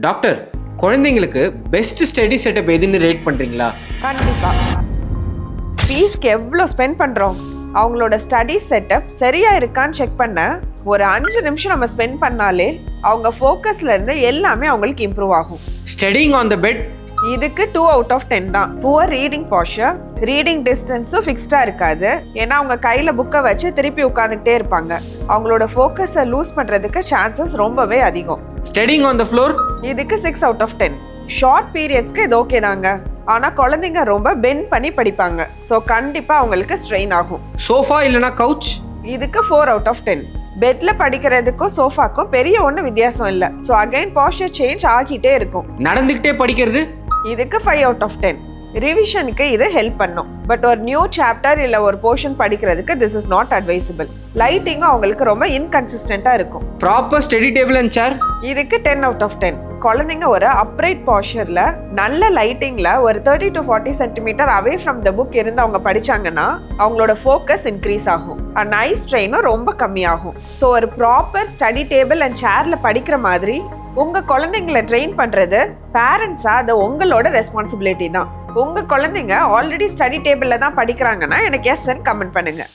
Doctor, குழந்தைங்களுக்கு best study setup எதுன்னு rate பண்ணுறீங்களா? கண்டிப்பாக. ஃபீஸ்க்கு எவ்வளோ ஸ்பெண்ட் பண்ணுறோம், அவங்களோட ஸ்டடி செட்டப் சரியா இருக்கான்னு செக் பண்ண ஒரு 5 நிமிஷம் நம்ம ஸ்பெண்ட் பண்ணாலே அவங்க ஃபோக்கஸ்ல இருந்து எல்லாமே அவங்களுக்கு இம்ப்ரூவ் ஆகும். ஸ்டடிங் ஆன் த பெட் இதுக்கு 2 out of 10 தான். புவர் ரீடிங் posture, ரீடிங் டிஸ்டன்ஸும் ஃபிக்ஸ்டா இருக்காது. ஏன்னா அவங்க கையில புக்கை வச்சு திருப்பி உட்காந்துக்கிட்டே இருப்பாங்க. அவங்களோட ஃபோக்கஸை லூஸ் பண்றதுக்கு சான்சஸ் ரொம்பவே அதிகம். ஸ்டடிங் ஆன் த ஃப்ளோர் இதுக்கு 6 out of 10. ஷார்ட் பீரியட்ஸ்க்கு இது ஓகே தாங்க. ஆனா குழந்தைங்க ரொம்ப பெண்ட் பண்ணி படிப்பாங்க. ஸோ கண்டிப்பா அவங்களுக்கு ஸ்ட்ரெயின் ஆகும். சோஃபா இல்லைனா கவுச் இதுக்கு 4 out of 10. பெட்ல படிக்கிறதுக்கும் சோஃபாக்கும் பெரிய ஒன்றும் வித்தியாசம் இல்லை. ஸோ அகைன் posture சேஞ்ச் ஆகிட்டே இருக்கும். நடந்துக்கிட்டே படிக்கிறது இதுக்கு 5 out of 10. ரிவிஷனுக்கு இது ஹெல்ப் பண்ணும். பட் ஒரு நியூ சாப்டர் இல்லை ஒரு போர்ஷன் படிக்கிறதுக்கு திஸ் இஸ் நாட் அட்வைசபிள். லைட்டிங்கும் அவங்களுக்கு ரொம்ப இன்கன்சிஸ்டண்ட்டாக இருக்கும். ப்ராப்பர் ஸ்டடி டேபிள் அண்ட் சேர் இதுக்கு 10 out of 10. குழந்தைங்க ஒரு அப்ரைட் பாஸ்டர்ல நல்ல லைட்டிங்ல ஒரு 30 to 40 centimetre away from the book இருந்து அவங்க படிச்சாங்கன்னா அவங்களோட ஃபோக்கஸ் இன்க்ரீஸ் ஆகும். அண்ட் ஐ ஸ்ட்ரெயினும் ரொம்ப கம்மியாகும். ஸோ ஒரு ப்ராப்பர் ஸ்டடி டேபிள் அண்ட் சேர்ல படிக்கிற மாதிரி உங்க குழந்தைங்களை ட்ரெயின் பண்றது பேரண்ட்ஸா அது உங்களோட ரெஸ்பான்சிபிலிட்டி தான். உங்க குழந்தைங்க ஆல்ரெடி ஸ்டடி டேபிள்ல தான் படிக்கிறாங்கன்னா எனக்கு எஸ்ன்னு கமெண்ட் பண்ணுங்க.